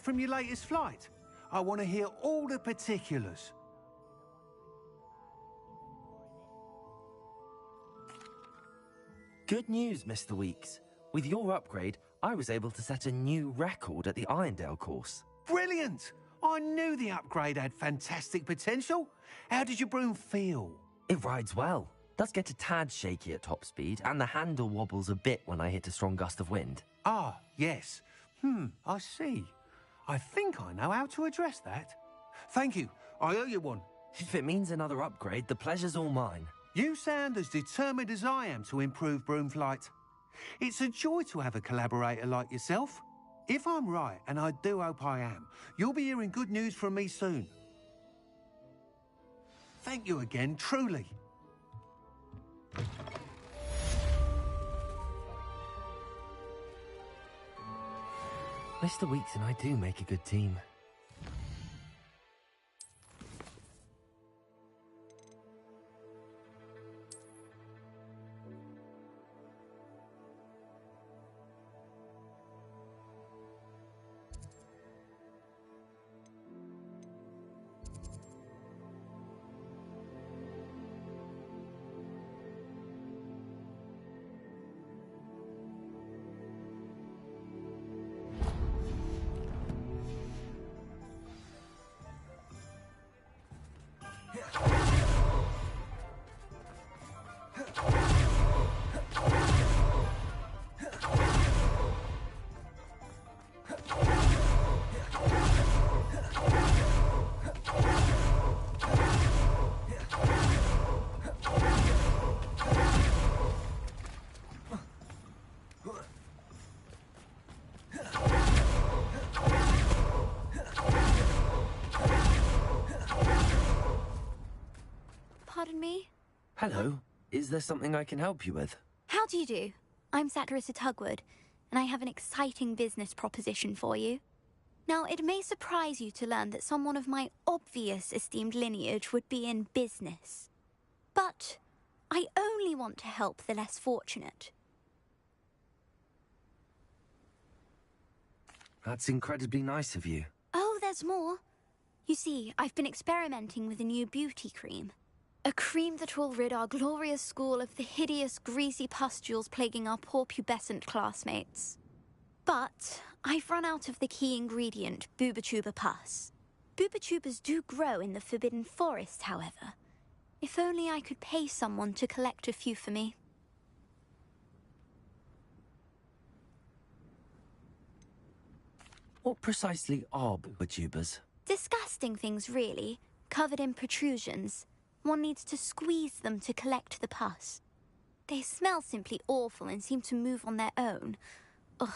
from your latest flight? I want to hear all the particulars. Good news, Mr. Weeks. With your upgrade, I was able to set a new record at the Irondale course. Brilliant! I knew the upgrade had fantastic potential. How did your broom feel? It rides well. Does get a tad shaky at top speed, and the handle wobbles a bit when I hit a strong gust of wind. Ah, yes. I see. I think I know how to address that. Thank you. I owe you one. If it means another upgrade, the pleasure's all mine. You sound as determined as I am to improve broom flight. It's a joy to have a collaborator like yourself. If I'm right, and I do hope I am, you'll be hearing good news from me soon. Thank you again, truly. Mr. Weeks and I do make a good team. Pardon me? Hello. Is there something I can help you with? How do you do? I'm Satirissa Tugwood, and I have an exciting business proposition for you. Now, it may surprise you to learn that someone of my obvious esteemed lineage would be in business. But I only want to help the less fortunate. That's incredibly nice of you. Oh, there's more. You see, I've been experimenting with a new beauty cream. A cream that will rid our glorious school of the hideous, greasy pustules plaguing our poor pubescent classmates. But I've run out of the key ingredient, Booba-Tuba pus. Booba-Tubas do grow in the Forbidden Forest, however. If only I could pay someone to collect a few for me. What precisely are Booba-Tubas? Disgusting things, really, covered in protrusions. One needs to squeeze them to collect the pus. They smell simply awful and seem to move on their own. Ugh,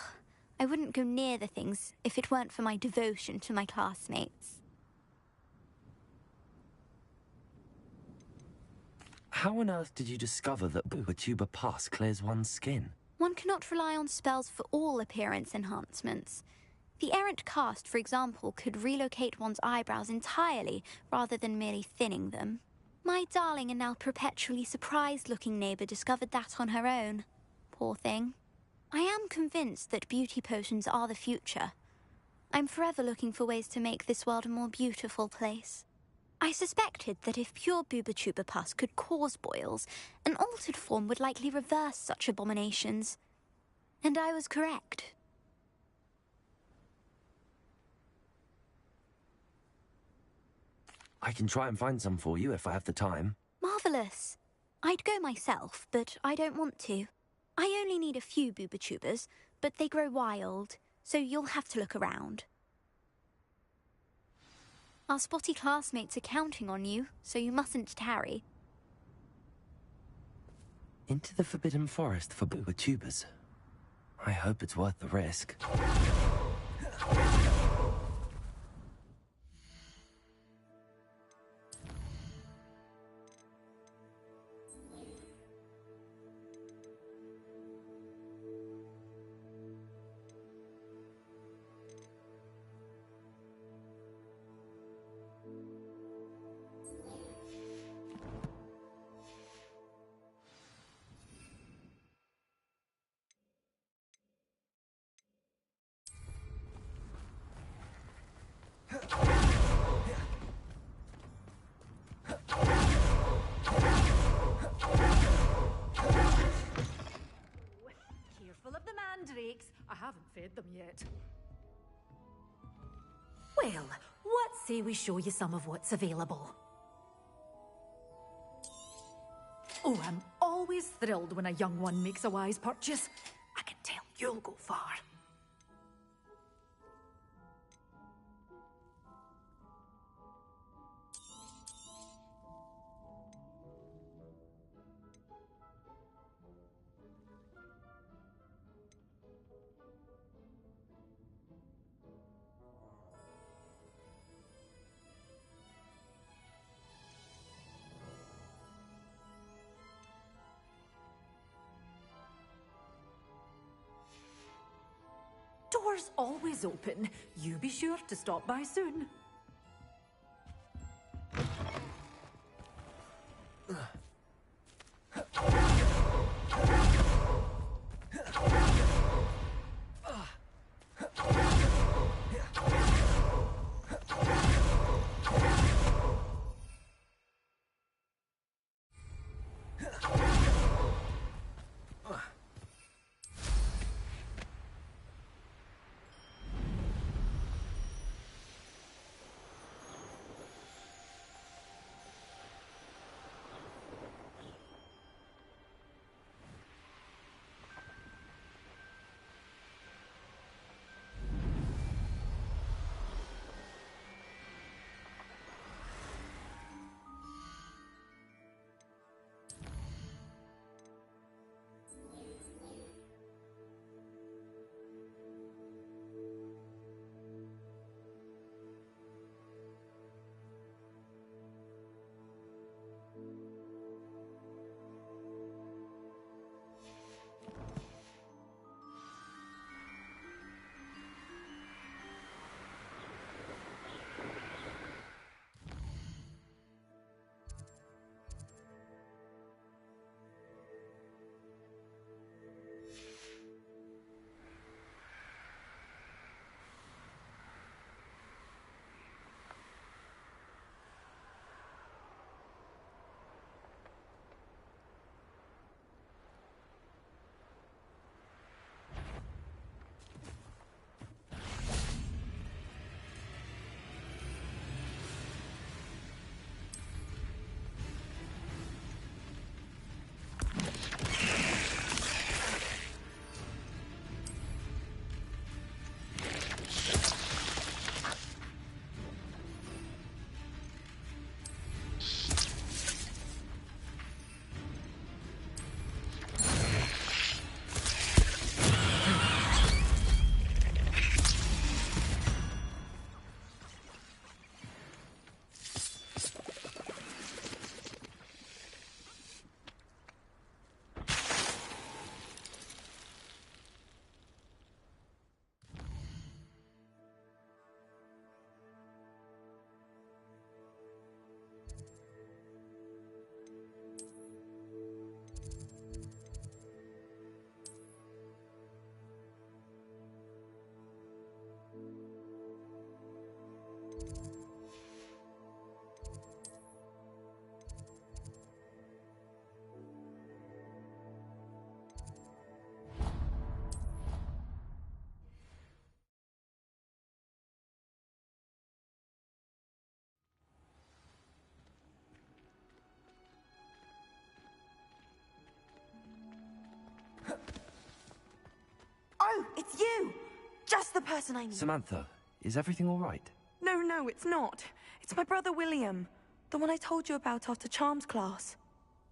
I wouldn't go near the things if it weren't for my devotion to my classmates. How on earth did you discover that Booba-Tuba pus clears one's skin? One cannot rely on spells for all appearance enhancements. The errant cast, for example, could relocate one's eyebrows entirely rather than merely thinning them. My darling and now perpetually surprised-looking neighbour discovered that on her own. Poor thing. I am convinced that beauty potions are the future. I'm forever looking for ways to make this world a more beautiful place. I suspected that if pure Booba-Tuba pus could cause boils, an altered form would likely reverse such abominations. And I was correct. I can try and find some for you if I have the time. Marvellous. I'd go myself, but I don't want to. I only need a few Booba-Tubas, but they grow wild, so you'll have to look around. Our spotty classmates are counting on you, so you mustn't tarry. Into the Forbidden Forest for Booba-Tubas. I hope it's worth the risk. haven't fed them yet. Well, what say we show you some of what's available? Oh, I'm always thrilled when a young one makes a wise purchase. I can tell you'll go far. Doors always open. You be sure to stop by soon. Oh, it's you! Just the person I need. Samantha, is everything all right? No, it's not. It's my brother William. The one I told you about after Charms class.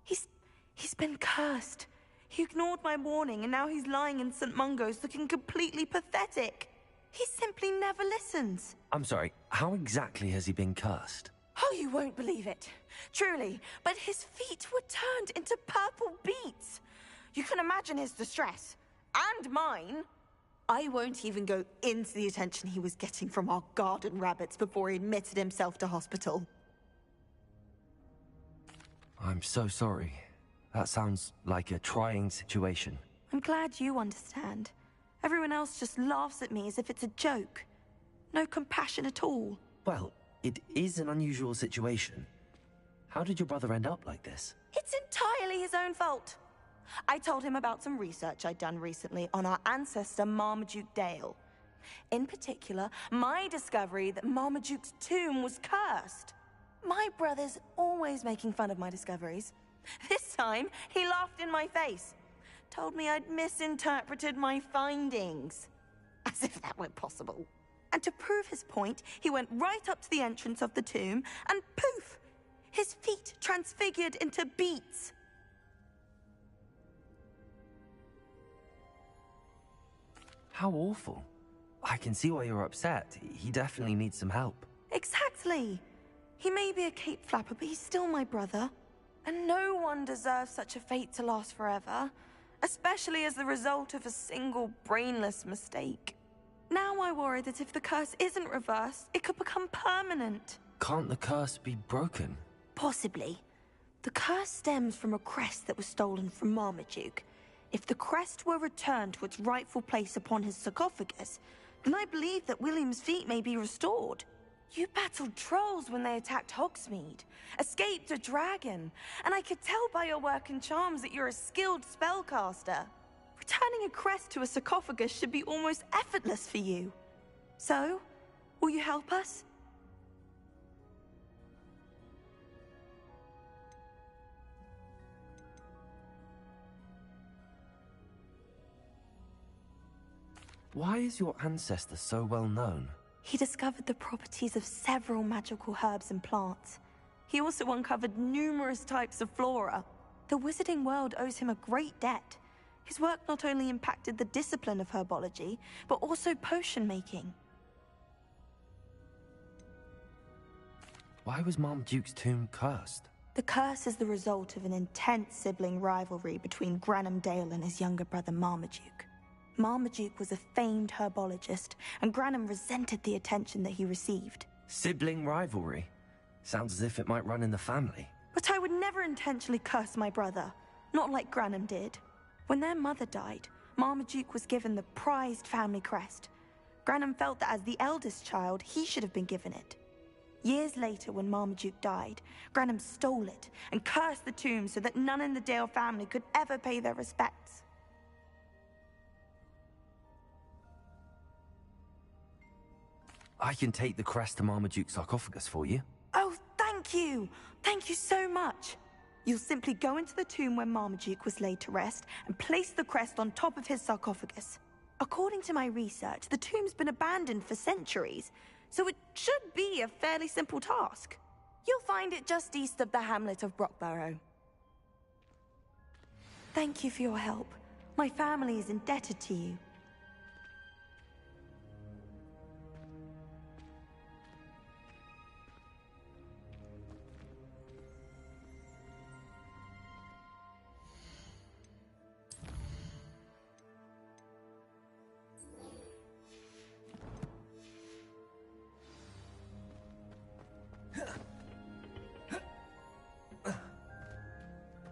He's been cursed. He ignored my warning and now he's lying in St. Mungo's looking completely pathetic. He simply never listens. I'm sorry, how exactly has he been cursed? Oh, you won't believe it. Truly, but his feet were turned into purple beets. You can imagine his distress. And mine. I won't even go into the attention he was getting from our garden rabbits before he admitted himself to hospital. I'm so sorry. That sounds like a trying situation. I'm glad you understand. Everyone else just laughs at me as if it's a joke. No compassion at all. Well, it is an unusual situation. How did your brother end up like this? It's entirely his own fault. I told him about some research I'd done recently on our ancestor Marmaduke Dale. In particular, my discovery that Marmaduke's tomb was cursed. My brother's always making fun of my discoveries. This time, he laughed in my face. Told me I'd misinterpreted my findings. As if that were possible. And to prove his point, he went right up to the entrance of the tomb, and poof! His feet transfigured into beets. How awful. I can see why you're upset. He definitely needs some help. Exactly. He may be a cape flapper, but he's still my brother. And no one deserves such a fate to last forever, especially as the result of a single brainless mistake. Now I worry that if the curse isn't reversed, it could become permanent. Can't the curse be broken? Possibly. The curse stems from a crest that was stolen from Marmaduke. If the crest were returned to its rightful place upon his sarcophagus, then I believe that William's feet may be restored. You battled trolls when they attacked Hogsmeade, escaped a dragon, and I could tell by your work and charms that you're a skilled spellcaster. Returning a crest to a sarcophagus should be almost effortless for you. So, will you help us? Why is your ancestor so well known? He discovered the properties of several magical herbs and plants. He also uncovered numerous types of flora. The wizarding world owes him a great debt. His work not only impacted the discipline of herbology, but also potion making. Why was Marmaduke's tomb cursed? The curse is the result of an intense sibling rivalry between Granham Dale and his younger brother Marmaduke. Marmaduke was a famed herbologist, and Granham resented the attention that he received. Sibling rivalry? Sounds as if it might run in the family. But I would never intentionally curse my brother, not like Granham did. When their mother died, Marmaduke was given the prized family crest. Granham felt that as the eldest child, he should have been given it. Years later, when Marmaduke died, Granham stole it and cursed the tomb so that none in the Dale family could ever pay their respects. I can take the crest to Marmaduke's sarcophagus for you. Oh, thank you! Thank you so much! You'll simply go into the tomb where Marmaduke was laid to rest and place the crest on top of his sarcophagus. According to my research, the tomb's been abandoned for centuries, so it should be a fairly simple task. You'll find it just east of the hamlet of Brockborough. Thank you for your help. My family is indebted to you.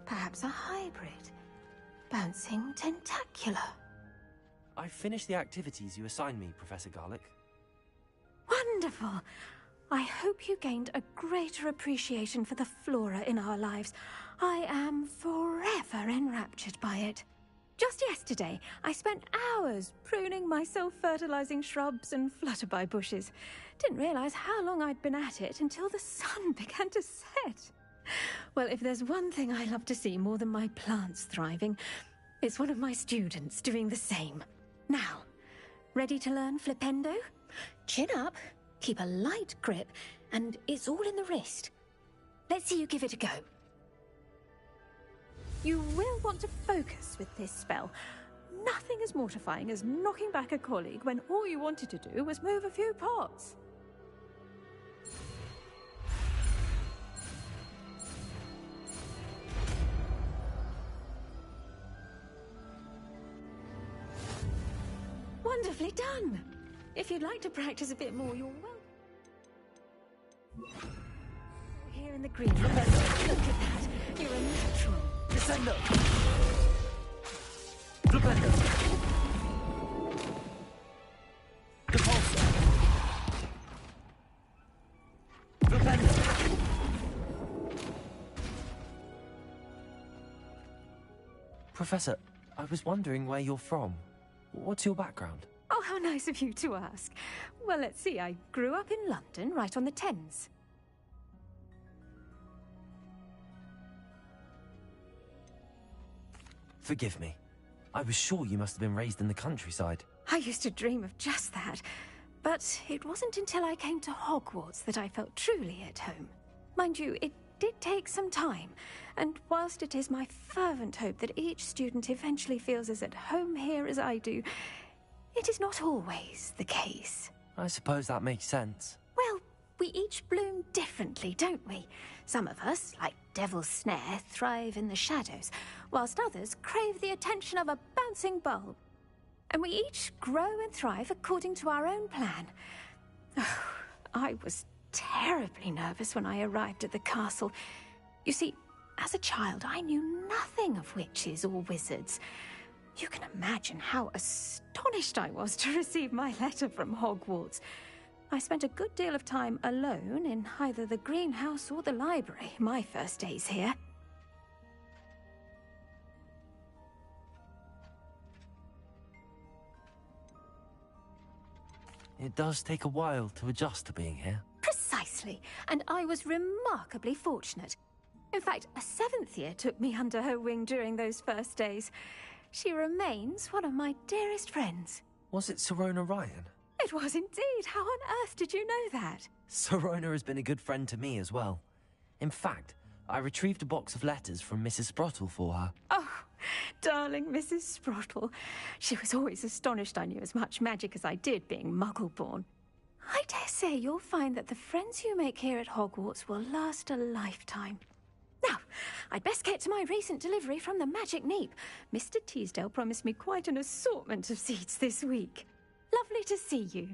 Perhaps a hybrid. Bouncing tentacular. I've finished the activities you assigned me, Professor Garlick. Wonderful. I hope you gained a greater appreciation for the flora in our lives. I am forever enraptured by it. Just yesterday, I spent hours pruning my self-fertilizing shrubs and flutterby bushes. Didn't realize how long I'd been at it until the sun began to set. Well, if there's one thing I love to see more than my plants thriving, it's one of my students doing the same. Now, ready to learn Flipendo? Chin up, keep a light grip, and it's all in the wrist. Let's see you give it a go. You will want to focus with this spell. Nothing as mortifying as knocking back a colleague when all you wanted to do was move a few pots. Wonderfully done! If you'd like to practice a bit more, you're welcome. Here in the green. Look at that! You're a natural. Descendo! Flipendo! Depulso! Flipendo! Professor, I was wondering where you're from. What's your background? Oh, how nice of you to ask. Well, let's see. I grew up in London, right on the Thames. Forgive me. I was sure you must have been raised in the countryside. I used to dream of just that. But it wasn't until I came to Hogwarts that I felt truly at home. Mind you, it did take some time. And whilst it is my fervent hope that each student eventually feels as at home here as I do, it is not always the case. I suppose that makes sense. Well, we each bloom differently, don't we? Some of us, like Devil's Snare, thrive in the shadows, whilst others crave the attention of a bouncing bulb. And we each grow and thrive according to our own plan. Oh, I was terribly nervous when I arrived at the castle. You see, as a child, I knew nothing of witches or wizards. You can imagine how astonished I was to receive my letter from Hogwarts. I spent a good deal of time alone in either the greenhouse or the library my first days here. It does take a while to adjust to being here. Precisely, and I was remarkably fortunate. In fact, a 7th year took me under her wing during those first days. She remains one of my dearest friends. Was it Sirona Ryan? It was indeed. How on earth did you know that? Sirona has been a good friend to me as well. In fact, I retrieved a box of letters from Mrs. Sprottle for her. Oh, darling Mrs. Sprottle. She was always astonished I knew as much magic as I did, being Muggle-born. I dare say you'll find that the friends you make here at Hogwarts will last a lifetime. Now, I'd best get to my recent delivery from the Magic Neep. Mr. Teasdale promised me quite an assortment of seeds this week. Lovely to see you.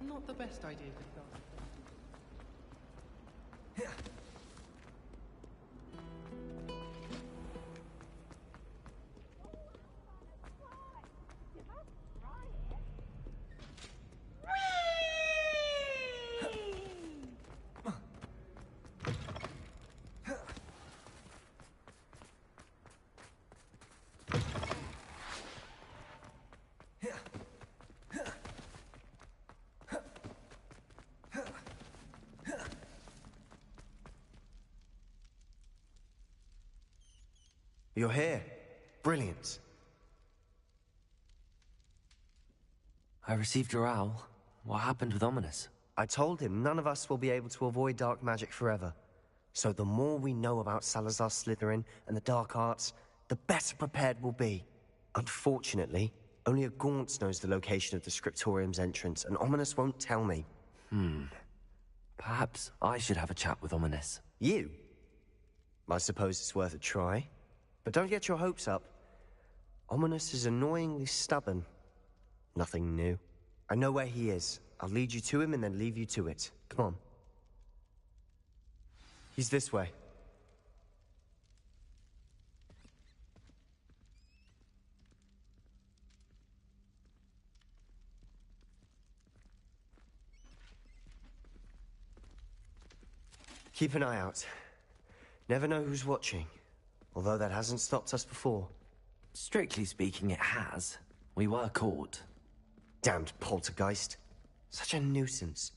Not the best idea to start. You're here. Brilliant. I received your owl. What happened with Ominous? I told him none of us will be able to avoid dark magic forever. So the more we know about Salazar Slytherin and the dark arts, the better prepared we'll be. Unfortunately, only a Gaunt's knows the location of the Scriptorium's entrance, and Ominous won't tell me. Perhaps I should have a chat with Ominous. You? I suppose it's worth a try. But don't get your hopes up. Ominous is annoyingly stubborn. Nothing new. I know where he is. I'll lead you to him and then leave you to it. Come on. He's this way. Keep an eye out. Never know who's watching. Although that hasn't stopped us before. Strictly speaking, it has. We were caught. Damned poltergeist. Such a nuisance.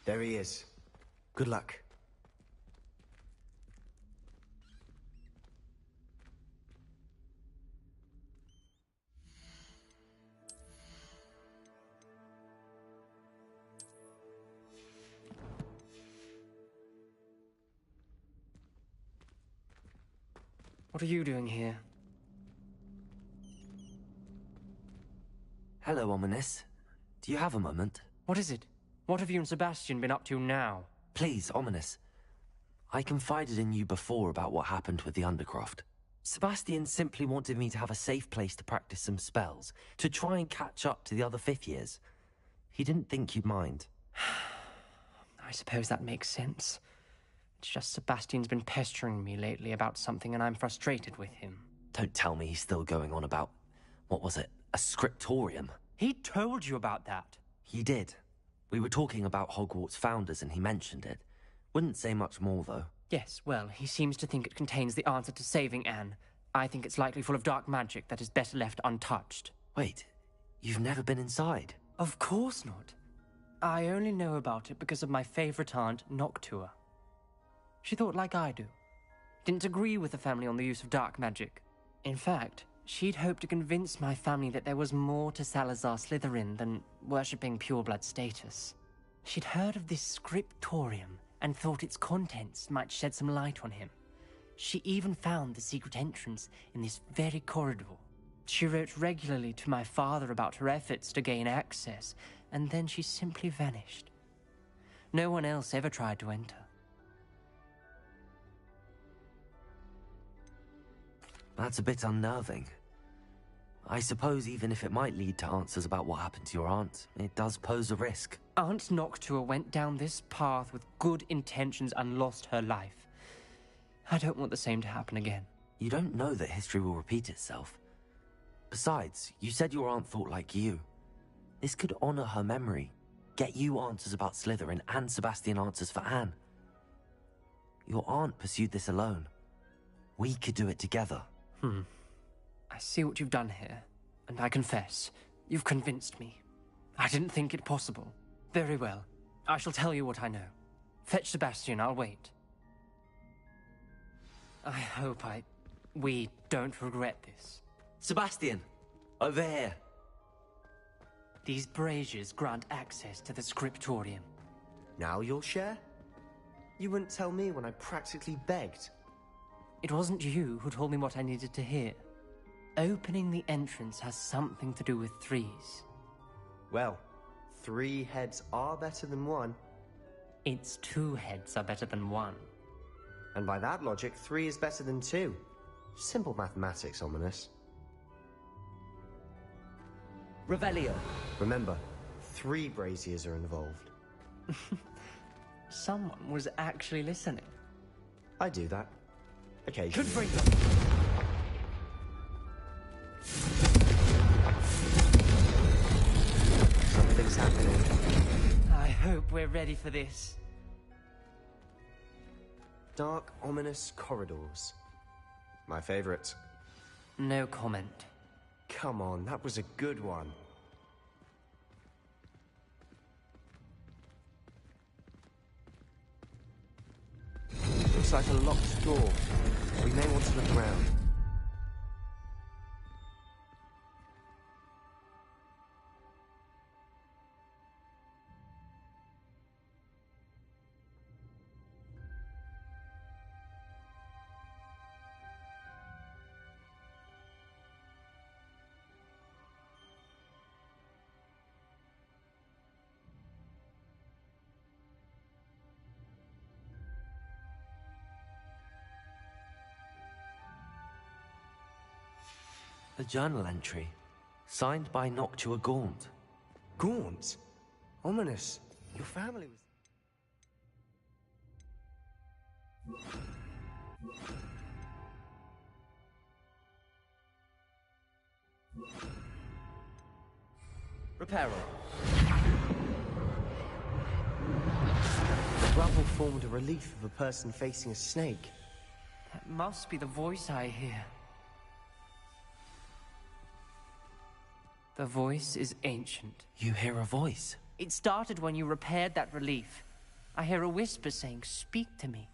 There he is. Good luck. What are you doing here? Hello, Ominous. Do you have a moment? What is it? What have you and Sebastian been up to now? Please, Ominous. I confided in you before about what happened with the Undercroft. Sebastian simply wanted me to have a safe place to practice some spells, to try and catch up to the other fifth years. He didn't think you'd mind. I suppose that makes sense. It's just Sebastian's been pestering me lately about something and I'm frustrated with him. Don't tell me he's still going on about, what was it, a scriptorium? He told you about that? He did. We were talking about Hogwarts founders and he mentioned it. Wouldn't say much more, though. Yes, well, he seems to think it contains the answer to saving Anne. I think it's likely full of dark magic that is better left untouched. Wait, you've never been inside? Of course not. I only know about it because of my favorite aunt, Noctua. She thought like I do. Didn't agree with the family on the use of dark magic. In fact, she'd hoped to convince my family that there was more to Salazar Slytherin than worshipping pureblood status. She'd heard of this scriptorium and thought its contents might shed some light on him. She even found the secret entrance in this very corridor. She wrote regularly to my father about her efforts to gain access, and then she simply vanished. No one else ever tried to enter. That's a bit unnerving. I suppose even if it might lead to answers about what happened to your aunt, it does pose a risk. Aunt Noctua went down this path with good intentions and lost her life. I don't want the same to happen again. You don't know that history will repeat itself. Besides, you said your aunt thought like you. This could honor her memory, get you answers about Slytherin and Sebastian answers for Anne. Your aunt pursued this alone. We could do it together. I see what you've done here, and I confess, you've convinced me. I didn't think it possible. Very well. I shall tell you what I know. Fetch Sebastian, I'll wait. I hope we don't regret this. Sebastian! Over here! These braziers grant access to the scriptorium. Now you'll share? You wouldn't tell me when I practically begged. It wasn't you who told me what I needed to hear. Opening the entrance has something to do with threes. Well, 3 heads are better than 1. It's 2 heads are better than 1. And by that logic, 3 is better than 2. Simple mathematics, Ominous. Revelio! Remember, 3 braziers are involved. Someone was actually listening. I do that. Occasionally. Good for you. Something's happening. I hope we're ready for this. Dark, ominous corridors. My favorite. No comment. Come on, that was a good one. Looks like a locked door. We may want to look around. A journal entry, signed by Noctua Gaunt. Gaunt? Ominous. Your family was... Reparo. The rubble formed a relief of a person facing a snake. That must be the voice I hear. The voice is ancient. You hear a voice? It started when you repaired that relief. I hear a whisper saying, "Speak to me."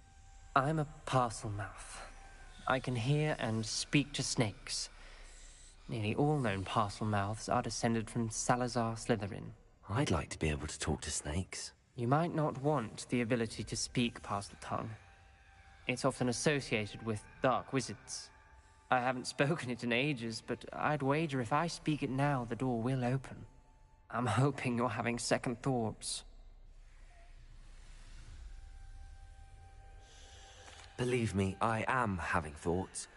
I'm a parcel mouth. I can hear and speak to snakes. Nearly all known parcel mouths are descended from Salazar Slytherin. I'd like to be able to talk to snakes. You might not want the ability to speak parcel tongue. It's often associated with dark wizards. I haven't spoken it in ages, but I'd wager if I speak it now, the door will open. I'm hoping you're having second thoughts. Believe me, I am having thoughts,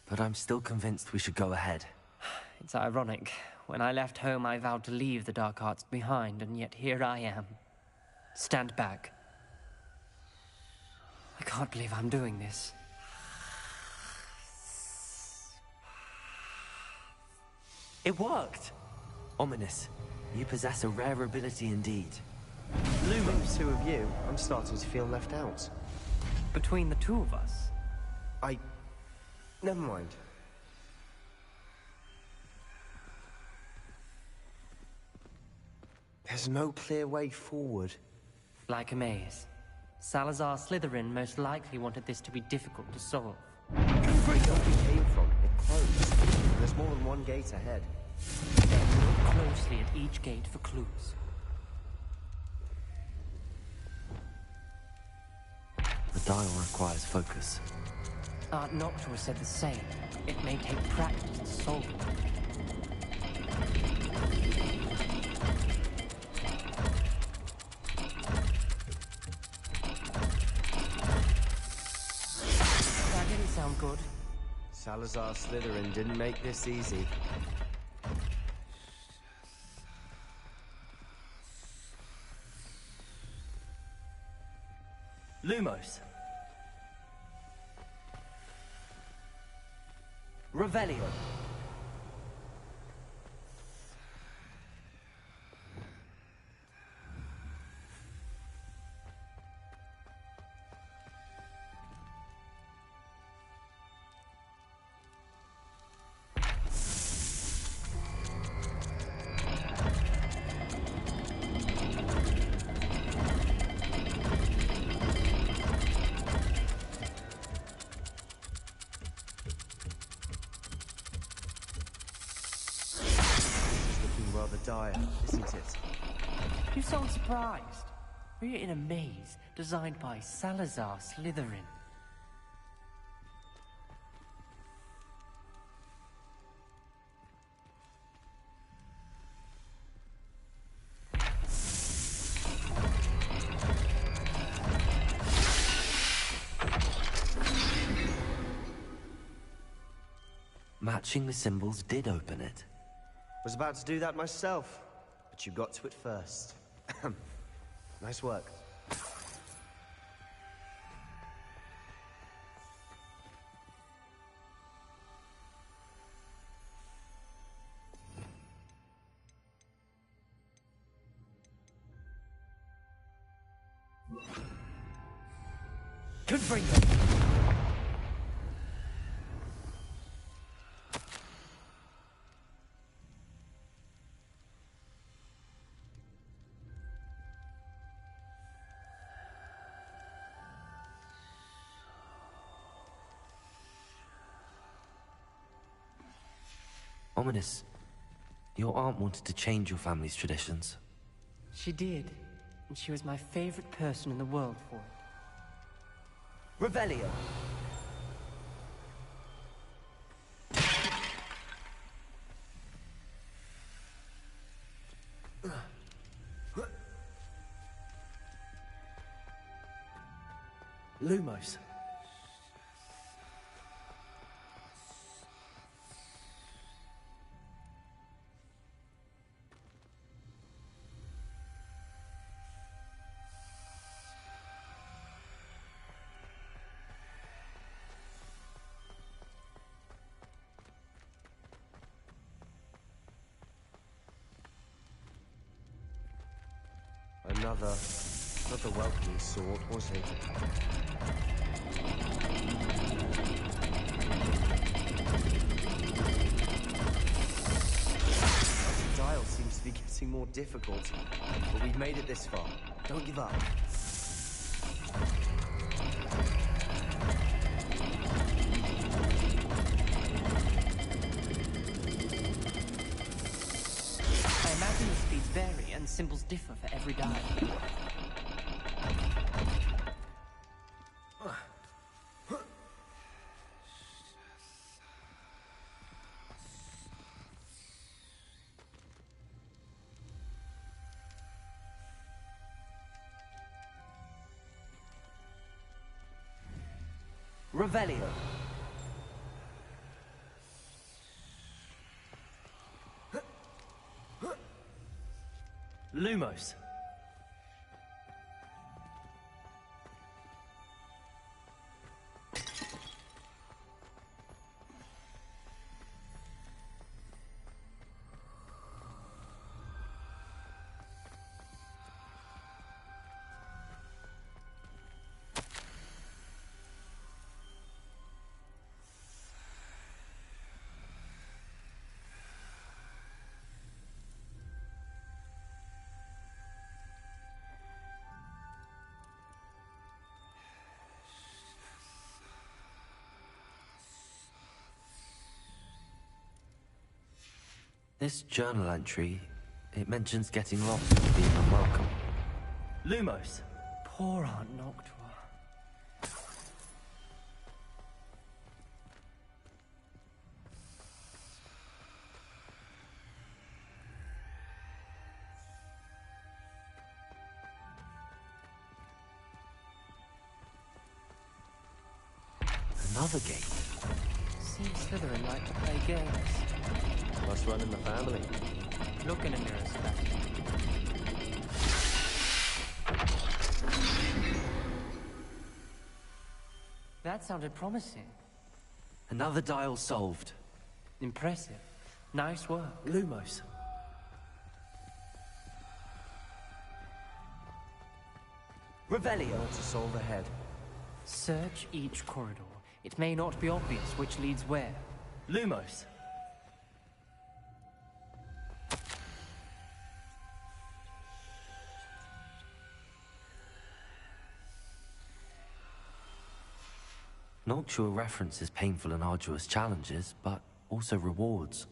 but I'm still convinced we should go ahead. It's ironic. When I left home, I vowed to leave the dark arts behind, and yet here I am. Stand back. I can't believe I'm doing this. It worked! Ominous, you possess a rare ability indeed. Between the two of you, I'm starting to feel left out. Between the two of us? Never mind. There's no clear way forward. Like a maze. Salazar Slytherin most likely wanted this to be difficult to solve. The gate we came from, it closed. There's more than one gate ahead. Then look closely at each gate for clues. The dial requires focus. Aunt Noctua said the same. It may take practice to solve it. That didn't sound good. Salazar Slytherin didn't make this easy. Lumos. Revelio. Rather dire, isn't it? You sound surprised. We're in a maze designed by Salazar Slytherin. Matching the symbols did open it. Was about to do that myself, but you got to it first. Nice work. Confringo! Ominous, your aunt wanted to change your family's traditions. She did, and she was my favorite person in the world for it. Revelio. Lumos. Not the welcoming sort, was he? The dial seems to be getting more difficult, but we've made it this far. Don't give up. I imagine the speeds vary and symbols differ for every dial. Revelio. Lumos. This journal entry, it mentions getting lost and being unwelcome. Lumos. Poor Aunt Noctua. Another gate. Seems Slytherin like to play games. Must run in the family. Look in a mirror, Sebastian. That sounded promising. Another dial solved. Impressive. Nice work. Lumos. Revelio. More to solve ahead. Search each corridor. It may not be obvious which leads where. Lumos. Noctua references painful and arduous challenges, but also rewards.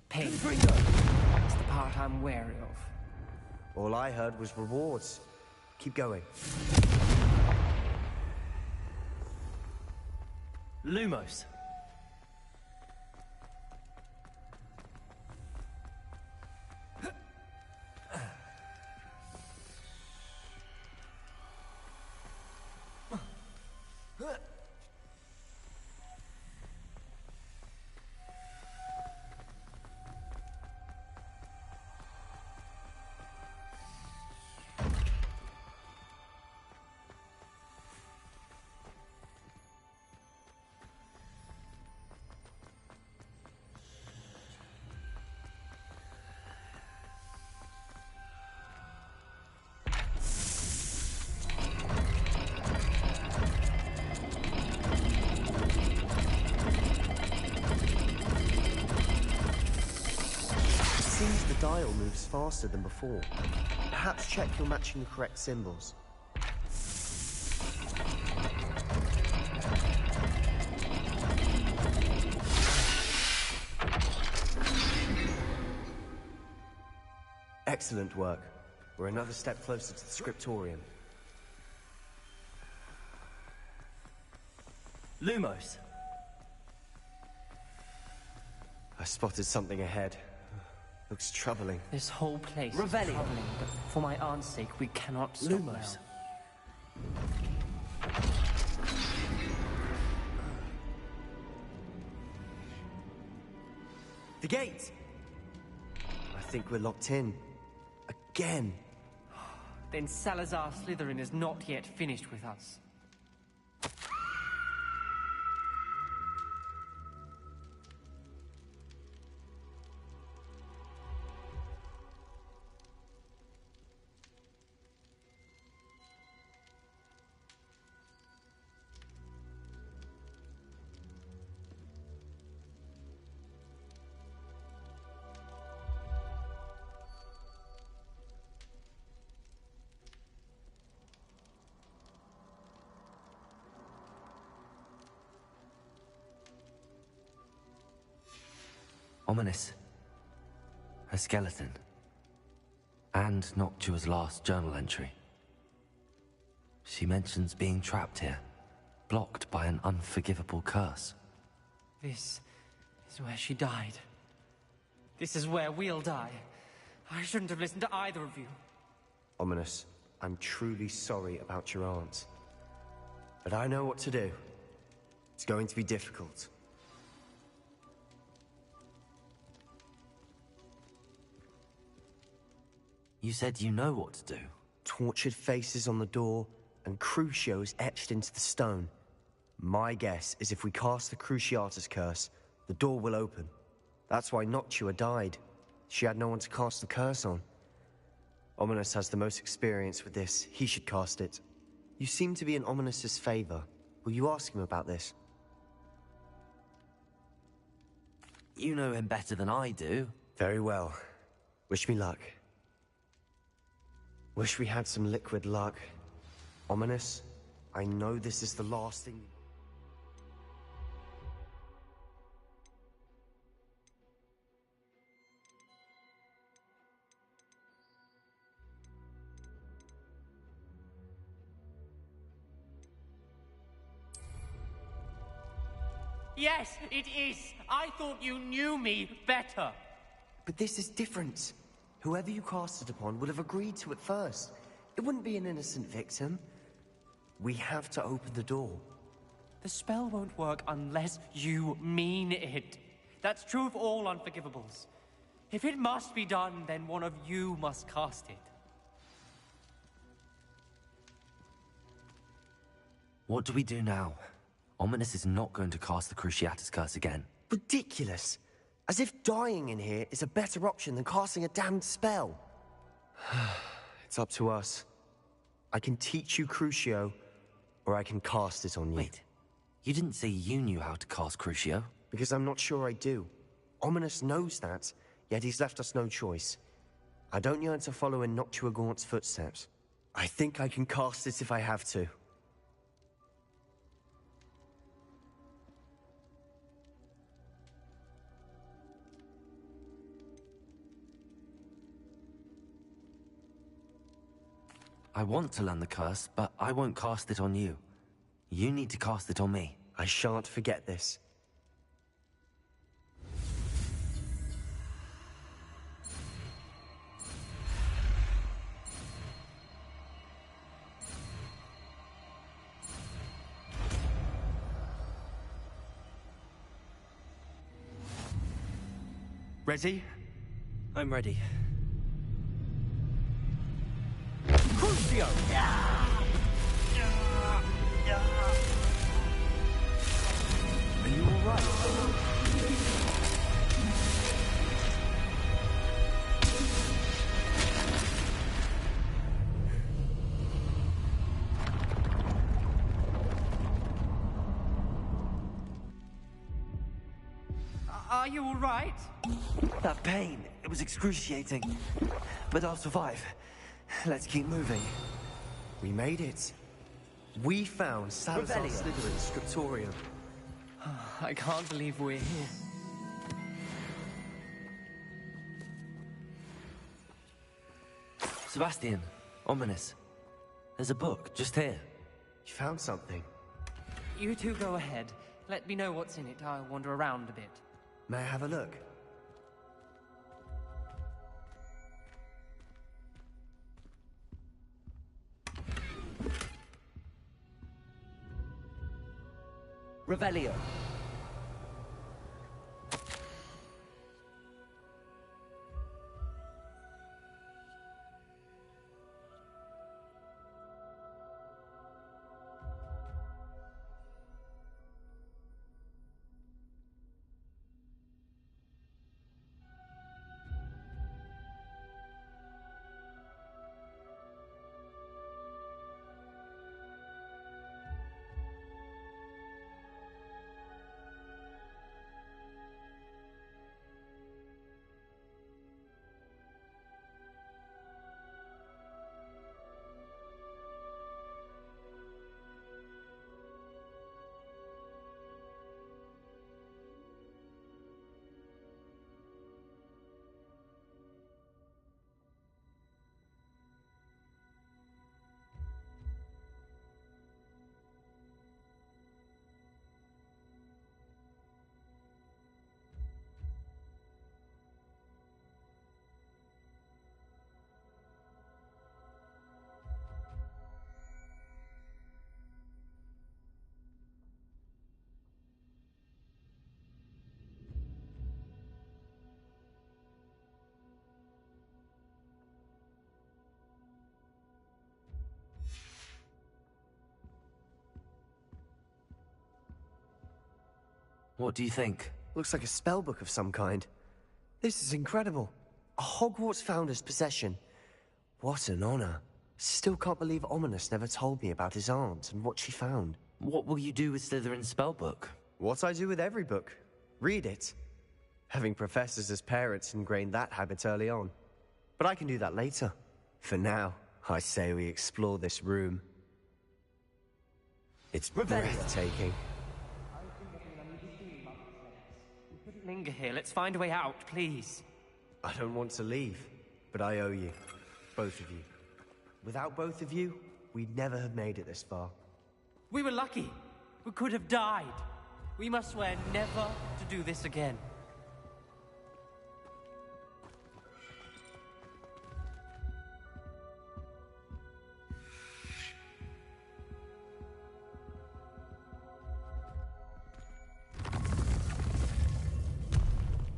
Pain. That's the part I'm wary of. All I heard was rewards. Keep going. Lumos. Seems the dial moves faster than before. Perhaps check you're matching the correct symbols. Excellent work. We're another step closer to the scriptorium. Lumos. I spotted something ahead. Looks troubling. This whole place Revelio. is troubling, but for my aunt's sake, we cannot stop Lumos. now. The gate! I think we're locked in. Again. Then Salazar Slytherin is not yet finished with us. Ominous. A skeleton. And Noctua's last journal entry. She mentions being trapped here, blocked by an unforgivable curse. This is where she died. This is where we'll die. I shouldn't have listened to either of you. Ominous, I'm truly sorry about your aunt. But I know what to do. It's going to be difficult. You said you know what to do. Tortured faces on the door, and Crucios etched into the stone. My guess is if we cast the Cruciatus curse, the door will open. That's why Noctua died. She had no one to cast the curse on. Ominous has the most experience with this. He should cast it. You seem to be in Ominous's favor. Will you ask him about this? You know him better than I do. Very well. Wish me luck. Wish we had some liquid luck. Ominous, I know this is the last thing... Yes, it is. I thought you knew me better. But this is different. Whoever you cast it upon would have agreed to it first. It wouldn't be an innocent victim. We have to open the door. The spell won't work unless you mean it. That's true of all unforgivables. If it must be done, then one of you must cast it. What do we do now? Ominous is not going to cast the Cruciatus curse again. Ridiculous. As if dying in here is a better option than casting a damned spell. It's up to us. I can teach you Crucio, or I can cast it on you. Wait, you didn't say you knew how to cast Crucio? Because I'm not sure I do. Ominous knows that, yet he's left us no choice. I don't yearn to follow in Noctua Gaunt's footsteps. I think I can cast it if I have to. I want to learn the curse, but I won't cast it on you. You need to cast it on me. I shan't forget this. Ready? I'm ready. Crucio! Are you alright? Are you all right? That pain, it was excruciating. But I'll survive. Let's keep moving. We made it. We found Salazar Revelio. Slytherin's Scriptorium. I can't believe we're here. Sebastian, Ominous. There's a book, just here. You found something. You two go ahead. Let me know what's in it. I'll wander around a bit. May I have a look? Revelio. What do you think? Looks like a spellbook of some kind. This is incredible. A Hogwarts founder's possession. What an honor. Still can't believe Ominous never told me about his aunt and what she found. What will you do with Slytherin's spellbook? What I do with every book. Read it. Having professors as parents ingrained that habit early on. But I can do that later. For now, I say we explore this room. It's breathtaking. Linger here. Let's find a way out, please. I don't want to leave, but I owe you. Both of you. Without both of you, we'd never have made it this far. We were lucky. We could have died. We must swear never to do this again.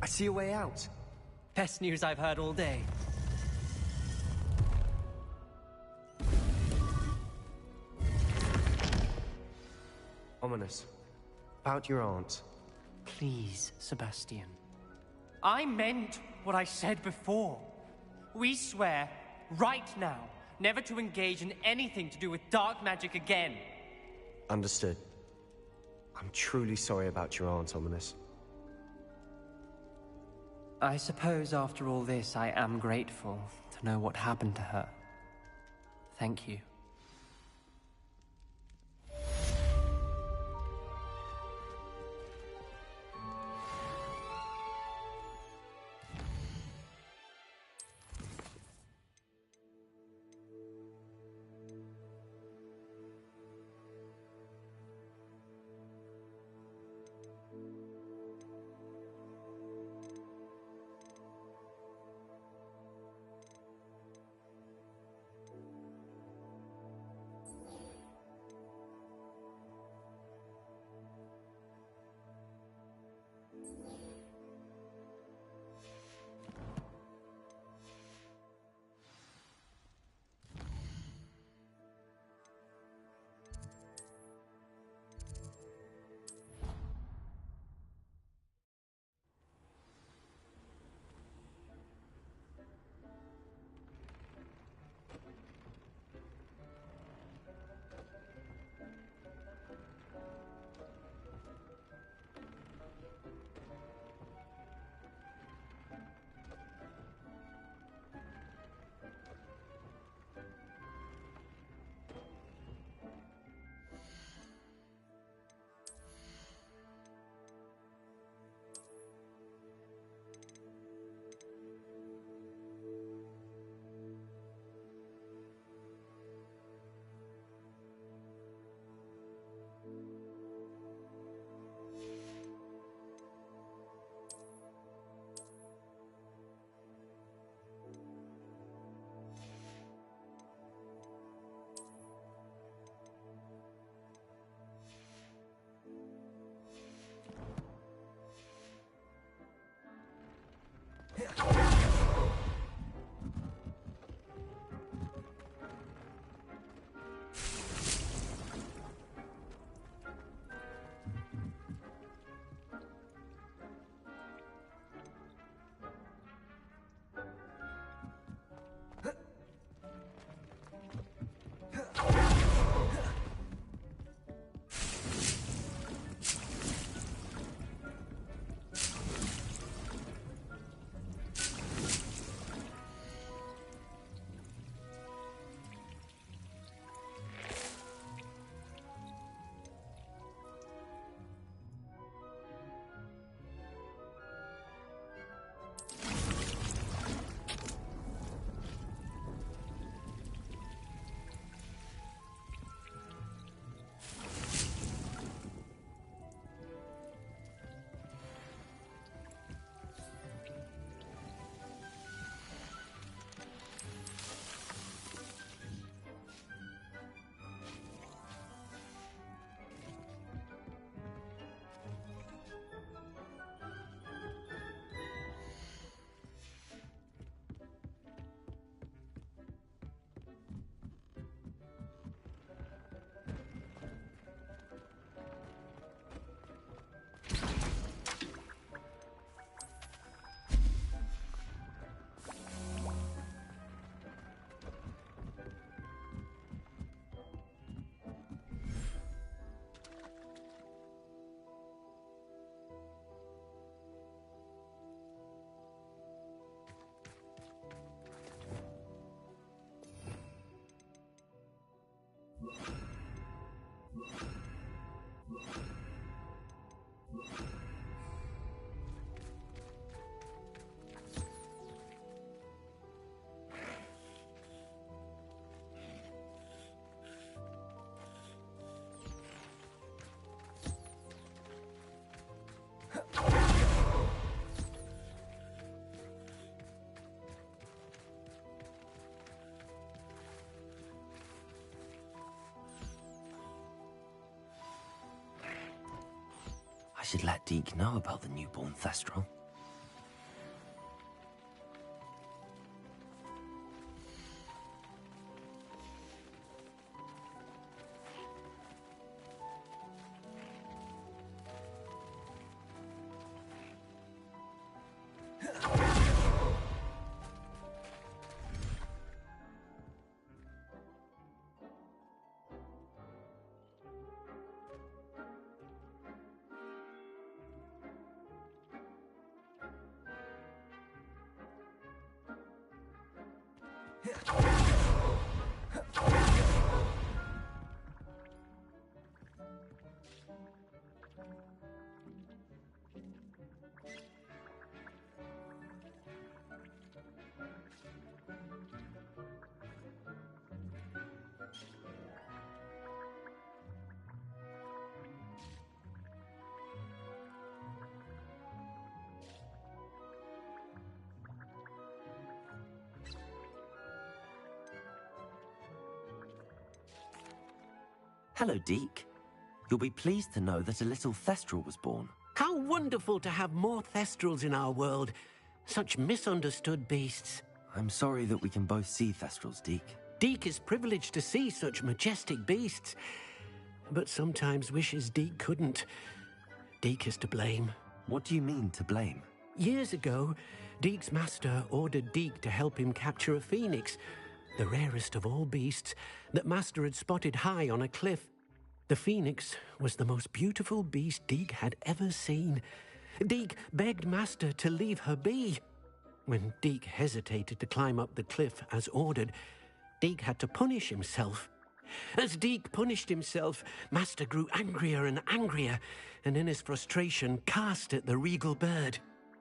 I see a way out. Best news I've heard all day. Ominous. About your aunt. Please, Sebastian. I meant what I said before. We swear, right now, never to engage in anything to do with dark magic again. Understood. I'm truly sorry about your aunt, Ominous. I suppose after all this, I am grateful to know what happened to her. Thank you. I should let Deke know about the newborn Thestral. Hello, Deke. You'll be pleased to know that a little Thestral was born. How wonderful to have more Thestrals in our world. Such misunderstood beasts. I'm sorry that we can both see Thestrals, Deke. Deke is privileged to see such majestic beasts, but sometimes wishes Deke couldn't. Deke is to blame. What do you mean, to blame? Years ago, Deke's master ordered Deke to help him capture a phoenix, the rarest of all beasts, that master had spotted high on a cliff. The phoenix was the most beautiful beast Deke had ever seen. Deke begged master to leave her be. When Deke hesitated to climb up the cliff as ordered, Deke had to punish himself. As Deke punished himself, master grew angrier and angrier, and in his frustration cast at the regal bird.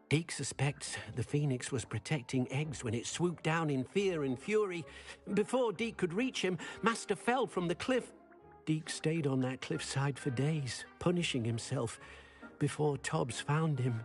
Deke suspects the phoenix was protecting eggs when it swooped down in fear and fury. Before Deke could reach him, master fell from the cliff. Deke stayed on that cliffside for days, punishing himself, before Tobbs found him.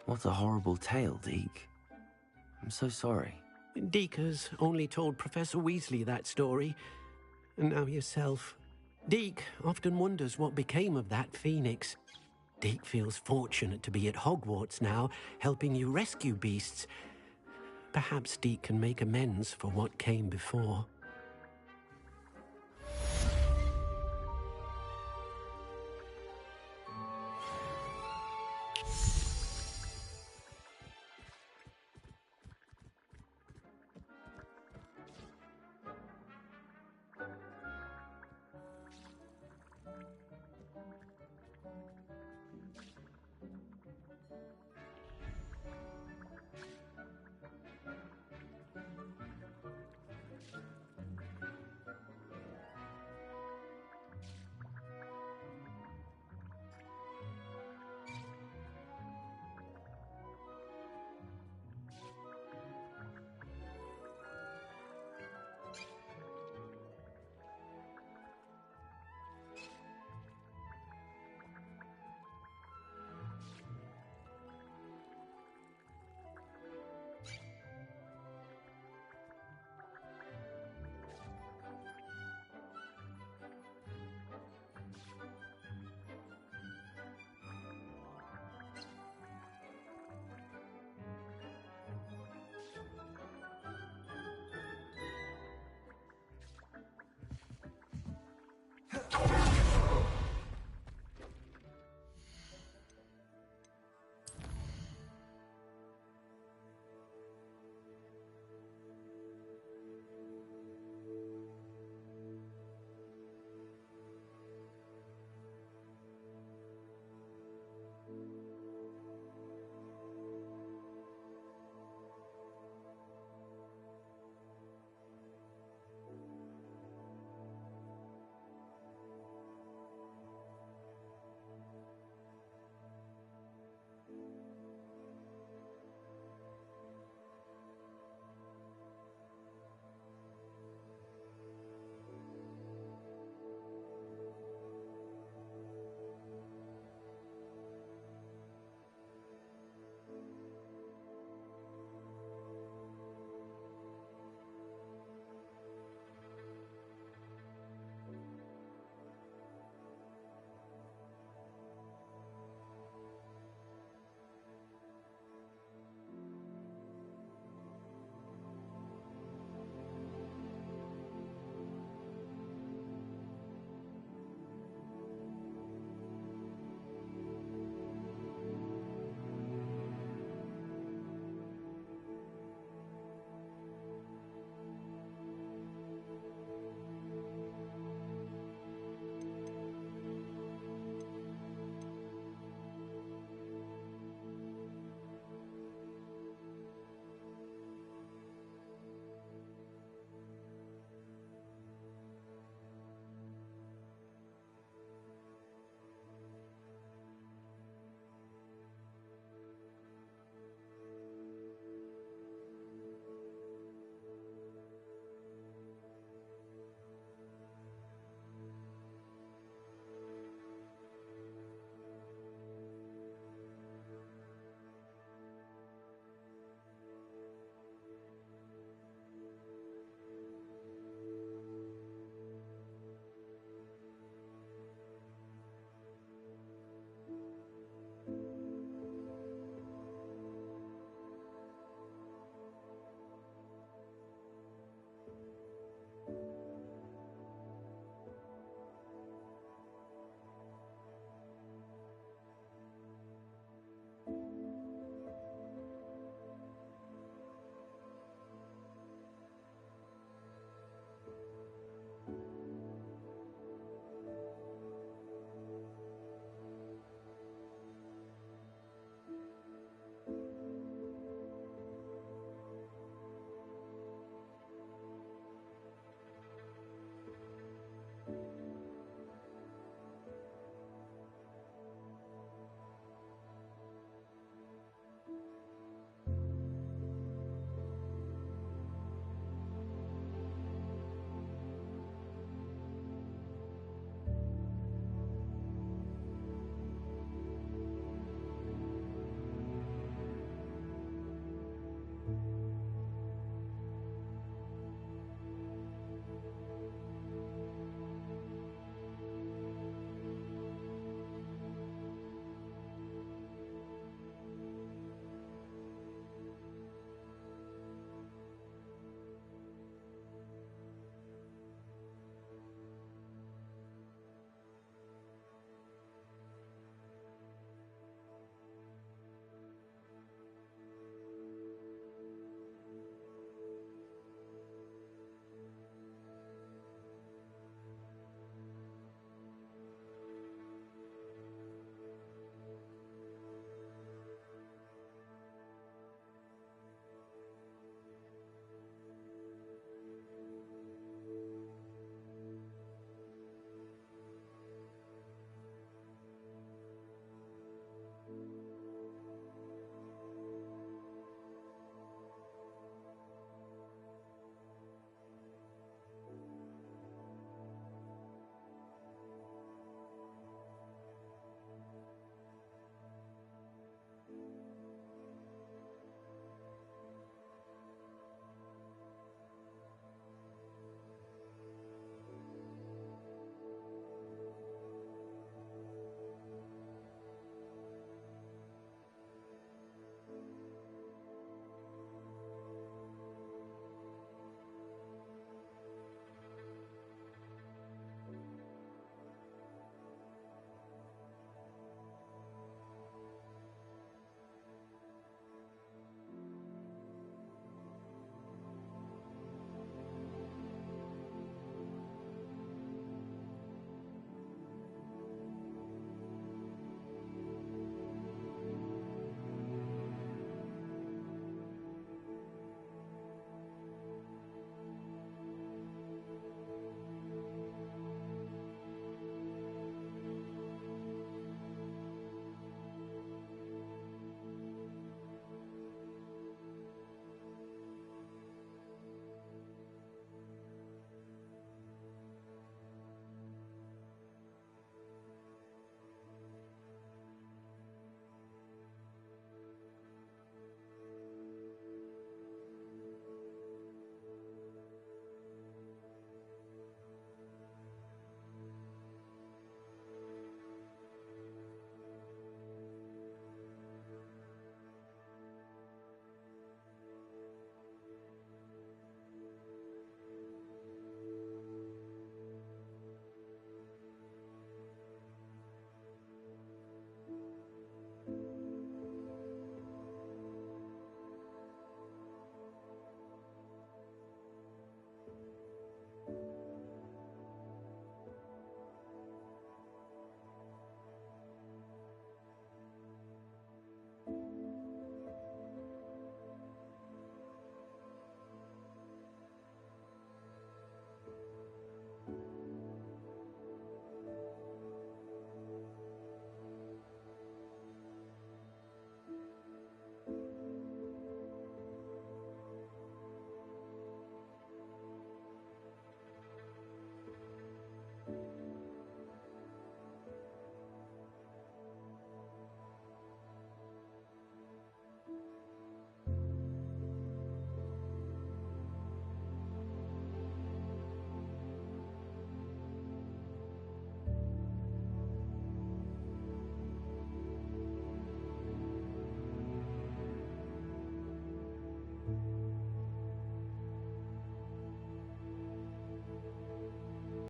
What a horrible tale, Deke. I'm so sorry. Deke has only told Professor Weasley that story, and now yourself. Deke often wonders what became of that phoenix. Deke feels fortunate to be at Hogwarts now, helping you rescue beasts. Perhaps Deke can make amends for what came before.